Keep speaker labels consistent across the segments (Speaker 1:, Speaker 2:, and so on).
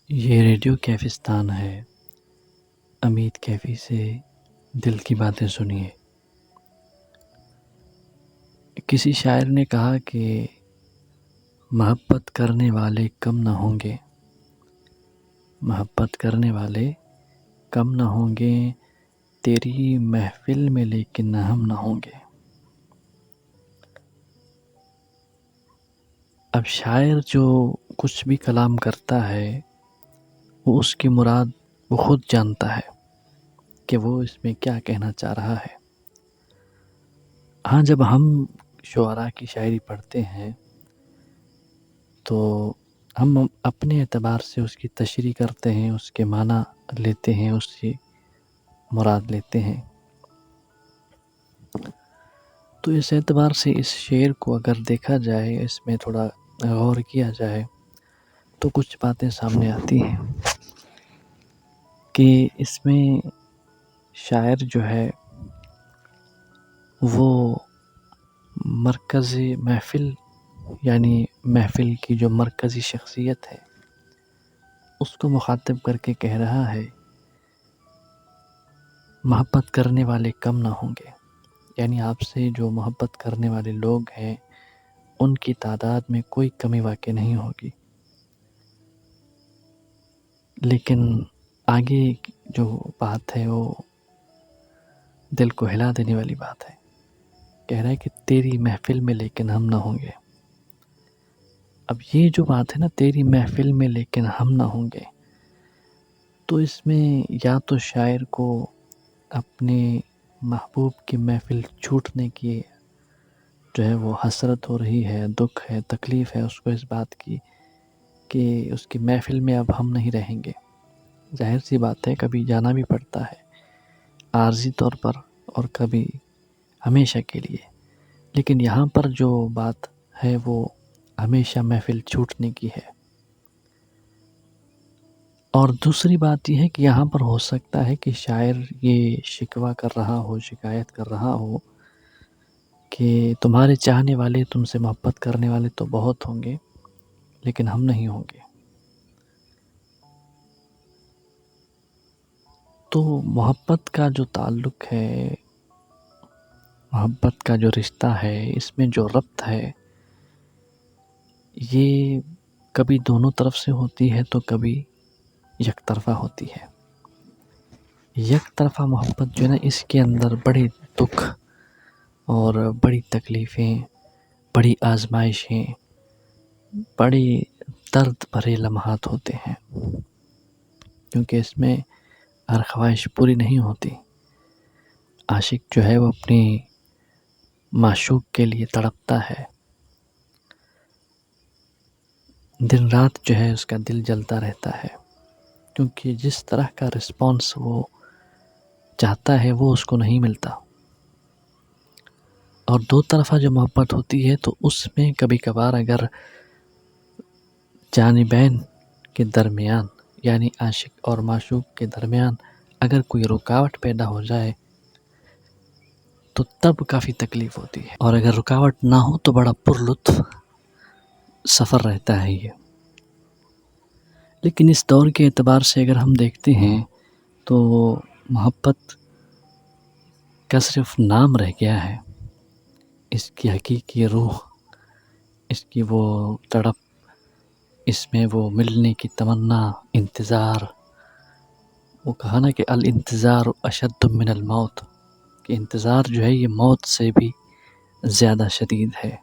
Speaker 1: یہ ریڈیو کیفستان ہے، امید کیفی سے دل کی باتیں سنیے۔ کسی شاعر نے کہا کہ محبت کرنے والے کم نہ ہوں گے، محبت کرنے والے کم نہ ہوں گے، تیری محفل میں لیکن ہم نہ ہوں گے۔ اب شاعر جو کچھ بھی کلام کرتا ہے وہ اس کی مراد وہ خود جانتا ہے کہ وہ اس میں کیا کہنا چاہ رہا ہے۔ ہاں، جب ہم شعراء کی شاعری پڑھتے ہیں تو ہم اپنے اعتبار سے اس کی تشریح کرتے ہیں، اس کے معنی لیتے ہیں، اس کی مراد لیتے ہیں۔ تو اس اعتبار سے اس شعر کو اگر دیکھا جائے، اس میں تھوڑا غور کیا جائے تو کچھ باتیں سامنے آتی ہیں کہ اس میں شاعر جو ہے وہ مرکزی محفل، یعنی محفل کی جو مرکزی شخصیت ہے اس کو مخاطب کر کے کہہ رہا ہے محبت کرنے والے کم نہ ہوں گے، یعنی آپ سے جو محبت کرنے والے لوگ ہیں ان کی تعداد میں کوئی کمی واقع نہیں ہوگی۔ لیکن آگے جو بات ہے وہ دل کو ہلا دینے والی بات ہے، کہہ رہا ہے کہ تیری محفل میں لیکن ہم نہ ہوں گے۔ اب یہ جو بات ہے نا، تیری محفل میں لیکن ہم نہ ہوں گے، تو اس میں یا تو شاعر کو اپنے محبوب کی محفل چھوٹنے کی جو ہے وہ حسرت ہو رہی ہے، دکھ ہے، تکلیف ہے اس کو اس بات کی کہ اس کی محفل میں اب ہم نہیں رہیں گے۔ ظاہر سی بات ہے، کبھی جانا بھی پڑتا ہے عارضی طور پر اور کبھی ہمیشہ کے لیے، لیکن یہاں پر جو بات ہے وہ ہمیشہ محفل چھوٹنے کی ہے۔ اور دوسری بات یہ ہے کہ یہاں پر ہو سکتا ہے کہ شاعر یہ شکوہ کر رہا ہو، شکایت کر رہا ہو کہ تمہارے چاہنے والے، تم سے محبت کرنے والے تو بہت ہوں گے لیکن ہم نہیں ہوں گے۔ تو محبت کا جو تعلق ہے، محبت کا جو رشتہ ہے، اس میں جو ربط ہے یہ کبھی دونوں طرف سے ہوتی ہے تو کبھی یک طرفہ ہوتی ہے۔ یک طرفہ محبت جو ہے نا، اس کے اندر بڑے دکھ اور بڑی تکلیفیں، بڑی آزمائشیں، بڑی درد بھرے لمحات ہوتے ہیں، کیونکہ اس میں ہر خواہش پوری نہیں ہوتی۔ عاشق جو ہے وہ اپنی معشوق کے لیے تڑپتا ہے، دن رات جو ہے اس کا دل جلتا رہتا ہے، کیونکہ جس طرح کا رسپانس وہ چاہتا ہے وہ اس کو نہیں ملتا۔ اور دو طرفہ جو محبت ہوتی ہے تو اس میں کبھی کبھار اگر جانبین کے درمیان، یعنی عاشق اور معشوق کے درمیان اگر کوئی رکاوٹ پیدا ہو جائے تو تب کافی تکلیف ہوتی ہے، اور اگر رکاوٹ نہ ہو تو بڑا پرلطف سفر رہتا ہے یہ۔ لیکن اس دور کے اعتبار سے اگر ہم دیکھتے ہیں تو محبت کا صرف نام رہ گیا ہے، اس کی حقیقی روح، اس کی وہ تڑپ، اس میں وہ ملنے کی تمنا، انتظار، وہ کہا نا کہ الانتظار اشد من الموت، کہ انتظار جو ہے یہ موت سے بھی زیادہ شدید ہے۔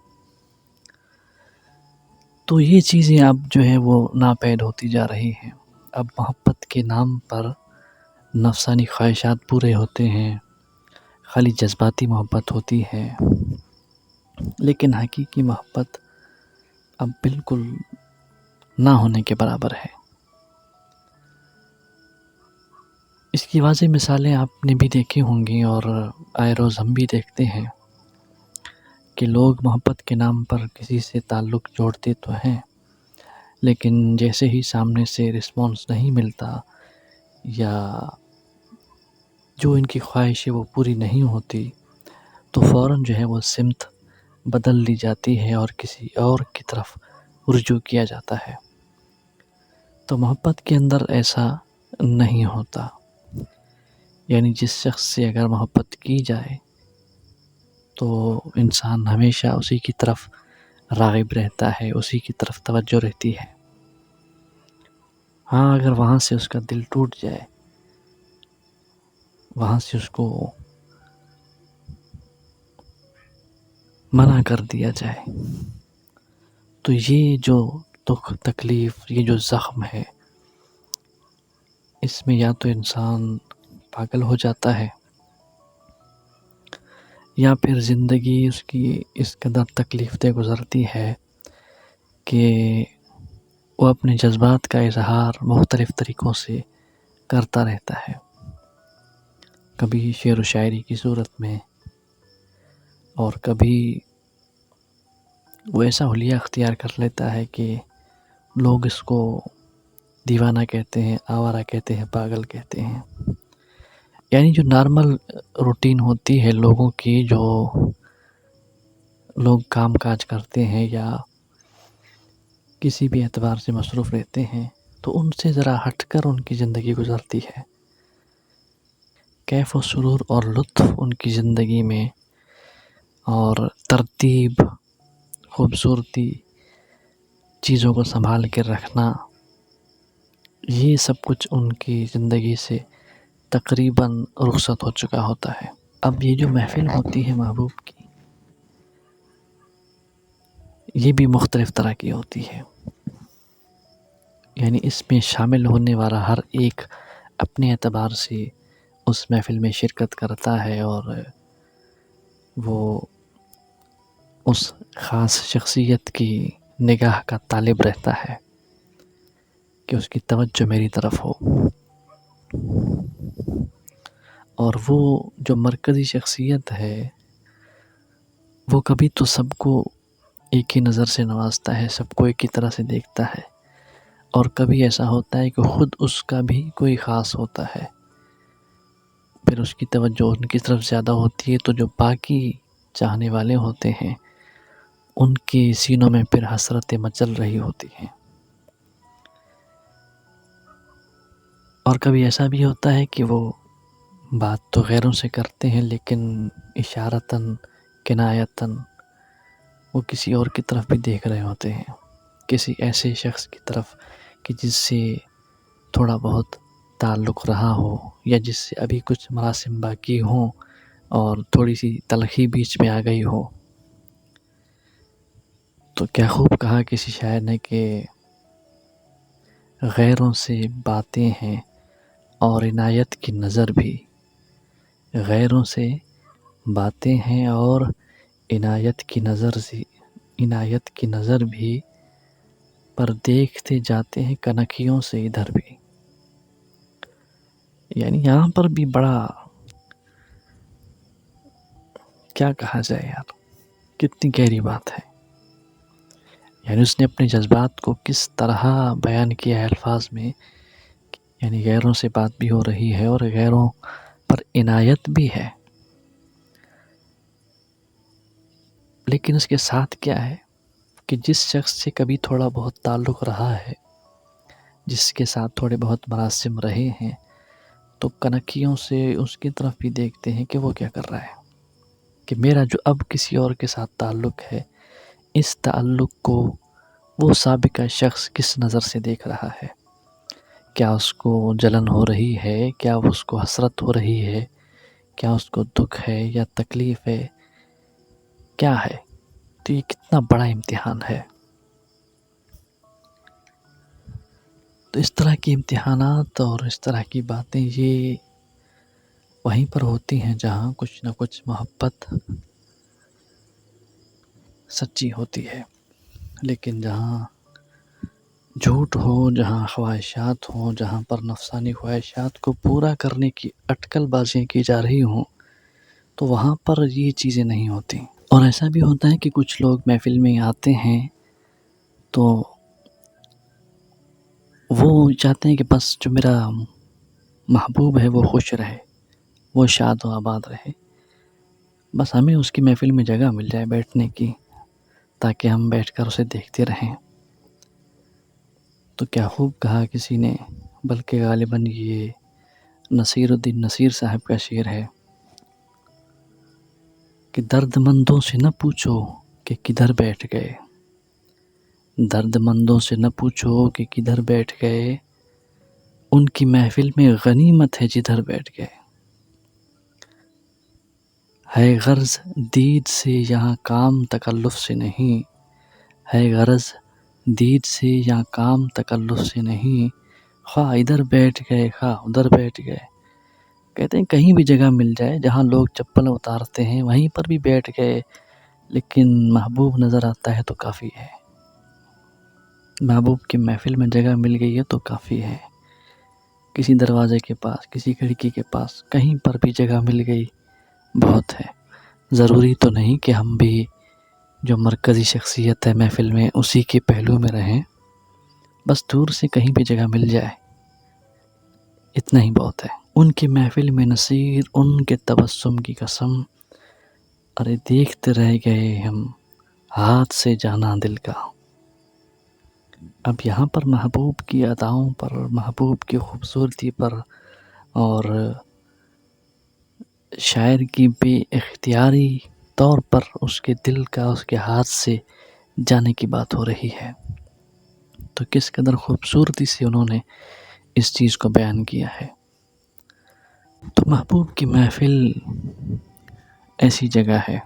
Speaker 1: تو یہ چیزیں اب جو ہے وہ ناپید ہوتی جا رہی ہیں۔ اب محبت کے نام پر نفسانی خواہشات پورے ہوتے ہیں، خالی جذباتی محبت ہوتی ہے، لیکن حقیقی محبت اب بالکل نہ ہونے کے برابر ہے۔ اس کی واضح مثالیں آپ نے بھی دیکھی ہوں گی اور آئے روز ہم بھی دیکھتے ہیں کہ لوگ محبت کے نام پر کسی سے تعلق جوڑتے تو ہیں، لیکن جیسے ہی سامنے سے رسپانس نہیں ملتا یا جو ان کی خواہش ہے وہ پوری نہیں ہوتی تو فوراً جو ہے وہ سمت بدل لی جاتی ہے اور کسی اور کی طرف رجوع کیا جاتا ہے۔ تو محبت کے اندر ایسا نہیں ہوتا. یعنی جس شخص سے اگر محبت کی جائے تو انسان ہمیشہ اسی کی طرف راغب رہتا ہے، اسی کی طرف توجہ رہتی ہے. ہاں، اگر وہاں سے اس کا دل ٹوٹ جائے، وہاں سے اس کو منع کر دیا جائے، تو یہ جو دکھ تکلیف، یہ جو زخم ہے، اس میں یا تو انسان پاگل ہو جاتا ہے یا پھر زندگی اس کی اس قدر تکلیف دہ گزرتی ہے کہ وہ اپنے جذبات کا اظہار مختلف طریقوں سے کرتا رہتا ہے. کبھی شعر و شاعری کی صورت میں، اور کبھی وہ ایسا حلیہ اختیار کر لیتا ہے کہ لوگ اس کو دیوانہ کہتے ہیں، آوارہ کہتے ہیں، پاگل کہتے ہیں. یعنی جو نارمل روٹین ہوتی ہے لوگوں کی، جو لوگ کام کاج کرتے ہیں یا کسی بھی اعتبار سے مصروف رہتے ہیں، تو ان سے ذرا ہٹ کر ان کی زندگی گزرتی ہے. کیف و سرور اور لطف ان کی زندگی میں، اور ترتیب، خوبصورتی، چیزوں کو سنبھال کے رکھنا، یہ سب کچھ ان کی زندگی سے تقریباً رخصت ہو چکا ہوتا ہے. اب یہ جو محفل ہوتی ہے محبوب کی، یہ بھی مختلف طرح کی ہوتی ہے. یعنی اس میں شامل ہونے والا ہر ایک اپنے اعتبار سے اس محفل میں شرکت کرتا ہے، اور وہ اس خاص شخصیت کی نگاہ کا طالب رہتا ہے کہ اس کی توجہ میری طرف ہو. اور وہ جو مرکزی شخصیت ہے، وہ کبھی تو سب کو ایک ہی نظر سے نوازتا ہے، سب کو ایک ہی طرح سے دیکھتا ہے، اور کبھی ایسا ہوتا ہے کہ خود اس کا بھی کوئی خاص ہوتا ہے، پھر اس کی توجہ ان کی طرف زیادہ ہوتی ہے، تو جو باقی چاہنے والے ہوتے ہیں ان کے سینوں میں پھر حسرتیں مچل رہی ہوتی ہیں. اور کبھی ایسا بھی ہوتا ہے کہ وہ بات تو غیروں سے کرتے ہیں، لیکن اشارتاً، کنایتاً وہ کسی اور کی طرف بھی دیکھ رہے ہوتے ہیں، کسی ایسے شخص کی طرف کہ جس سے تھوڑا بہت تعلق رہا ہو، یا جس سے ابھی کچھ مراسم باقی ہوں اور تھوڑی سی تلخی بیچ میں آ گئی ہو. تو کیا خوب کہا کسی شاعر نے کہ غیروں سے باتیں ہیں اور عنایت کی نظر بھی، غیروں سے باتیں ہیں اور عنایت کی نظر بھی، پر دیکھتے جاتے ہیں کنکھیوں سے ادھر بھی. یعنی یہاں پر بھی بڑا کیا کہا جائے یار، کتنی گہری بات ہے. یعنی اس نے اپنے جذبات کو کس طرح بیان کیا ہے الفاظ میں. یعنی غیروں سے بات بھی ہو رہی ہے اور غیروں پر عنایت بھی ہے، لیکن اس کے ساتھ کیا ہے کہ جس شخص سے کبھی تھوڑا بہت تعلق رہا ہے، جس کے ساتھ تھوڑے بہت مراسم رہے ہیں، تو کنکھیوں سے اس کی طرف بھی دیکھتے ہیں کہ وہ کیا کر رہا ہے، کہ میرا جو اب کسی اور کے ساتھ تعلق ہے، اس تعلق کو وہ سابقہ شخص کس نظر سے دیکھ رہا ہے. کیا اس کو جلن ہو رہی ہے، کیا اس کو حسرت ہو رہی ہے، کیا اس کو دکھ ہے یا تکلیف ہے، کیا ہے. تو یہ کتنا بڑا امتحان ہے. تو اس طرح کی امتحانات اور اس طرح کی باتیں یہ وہیں پر ہوتی ہیں جہاں کچھ نہ کچھ محبت سچی ہوتی ہے. لیکن جہاں جھوٹ ہو، جہاں خواہشات ہوں، جہاں پر نفسانی خواہشات کو پورا کرنے کی اٹکل بازیاں کی جا رہی ہوں، تو وہاں پر یہ چیزیں نہیں ہوتی. اور ایسا بھی ہوتا ہے کہ کچھ لوگ محفل میں آتے ہیں تو وہ چاہتے ہیں کہ بس جو میرا محبوب ہے وہ خوش رہے، وہ شاد و آباد رہے، بس ہمیں اس کی محفل میں جگہ مل جائے بیٹھنے کی، تاکہ ہم بیٹھ کر اسے دیکھتے رہیں. تو کیا خوب کہا کسی نے، بلکہ غالباً یہ نصیر الدین نصیر صاحب کا شعر ہے کہ درد مندوں سے نہ پوچھو کہ کدھر بیٹھ گئے، درد مندوں سے نہ پوچھو کہ کدھر بیٹھ گئے، ان کی محفل میں غنیمت ہے جدھر بیٹھ گئے، ہے غرض دید سے یہاں کام تکلف سے نہیں، ہے غرض دید سے یہاں کام تکلف سے نہیں، خواہ ادھر بیٹھ گئے خواہ ادھر بیٹھ گئے۔ کہتے ہیں کہیں بھی جگہ مل جائے جہاں لوگ چپل اتارتے ہیں وہیں پر بھی بیٹھ گئے، لیکن محبوب نظر آتا ہے تو کافی ہے، محبوب کی محفل میں جگہ مل گئی ہے تو کافی ہے، کسی دروازے کے پاس، کسی کھڑکی کے پاس، کہیں پر بھی جگہ مل گئی بہت ہے۔ ضروری تو نہیں کہ ہم بھی جو مرکزی شخصیت ہے محفل میں اسی کے پہلو میں رہیں، بس دور سے کہیں بھی جگہ مل جائے اتنا ہی بہت ہے۔ ان کی محفل میں نصیر ان کے تبسم کی قسم، ارے دیکھتے رہ گئے ہم ہاتھ سے جانا دل کا۔ اب یہاں پر محبوب کی اداؤں پر، محبوب کی خوبصورتی پر اور شاعر کی بے اختیاری طور پر اس کے دل کا اس کے ہاتھ سے جانے کی بات ہو رہی ہے، تو کس قدر خوبصورتی سے انہوں نے اس چیز کو بیان کیا ہے۔ تو محبوب کی محفل ایسی جگہ ہے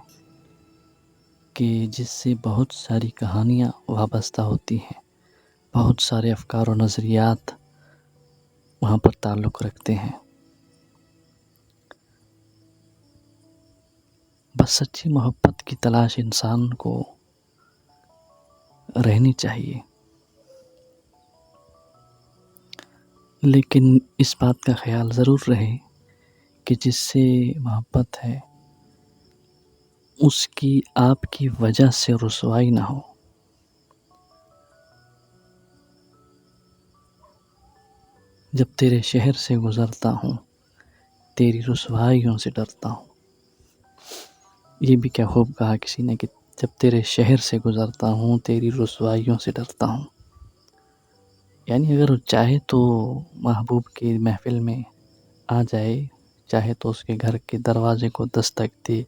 Speaker 1: کہ جس سے بہت ساری کہانیاں وابستہ ہوتی ہیں، بہت سارے افکار و نظریات وہاں پر تعلق رکھتے ہیں۔ بس سچی محبت کی تلاش انسان کو رہنی چاہیے، لیکن اس بات کا خیال ضرور رہے کہ جس سے محبت ہے اس کی آپ کی وجہ سے رسوائی نہ ہو۔ جب تیرے شہر سے گزرتا ہوں تیری رسوائیوں سے ڈرتا ہوں، یہ بھی کیا خوب کہا کسی نے کہ جب تیرے شہر سے گزرتا ہوں تیری رسوائیوں سے ڈرتا ہوں، یعنی اگر چاہے تو محبوب کی محفل میں آ جائے، چاہے تو اس کے گھر کے دروازے کو دستک دے،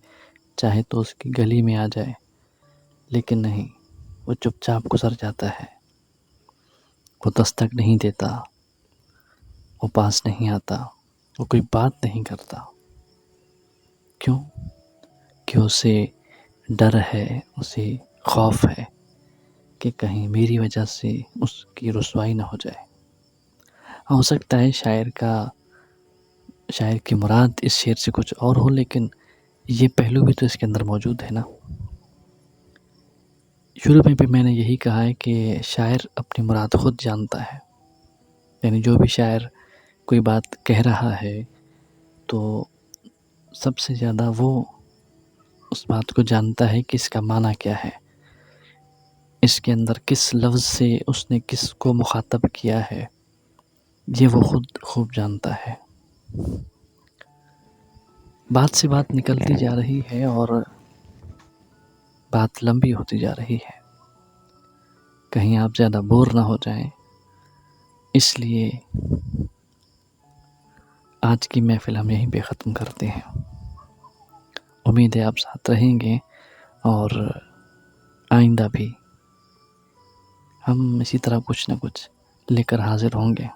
Speaker 1: چاہے تو اس کی گلی میں آ جائے، لیکن نہیں، وہ چپ چاپ گزر جاتا ہے، وہ دستک نہیں دیتا، وہ پاس نہیں آتا، وہ کوئی بات نہیں کرتا۔ کیوں؟ کہ اسے ڈر ہے، اسے خوف ہے کہ کہیں میری وجہ سے اس کی رسوائی نہ ہو جائے۔ ہو سکتا ہے شاعر کی مراد اس شعر سے کچھ اور ہو، لیکن یہ پہلو بھی تو اس کے اندر موجود ہے نا۔ شروع میں بھی میں نے یہی کہا ہے کہ شاعر اپنی مراد خود جانتا ہے، یعنی جو بھی شاعر کوئی بات کہہ رہا ہے تو سب سے زیادہ وہ اس بات کو جانتا ہے کہ اس کا معنی کیا ہے، اس کے اندر کس لفظ سے اس نے کس کو مخاطب کیا ہے، یہ وہ خود خوب جانتا ہے۔ بات سے بات نکلتی جا رہی ہے اور بات لمبی ہوتی جا رہی ہے، کہیں آپ زیادہ بور نہ ہو جائیں، اس لیے آج کی محفل ہم یہیں پہ ختم کرتے ہیں۔ امید ہے آپ ساتھ رہیں گے اور آئندہ بھی ہم اسی طرح کچھ نہ کچھ لے کر حاضر ہوں گے۔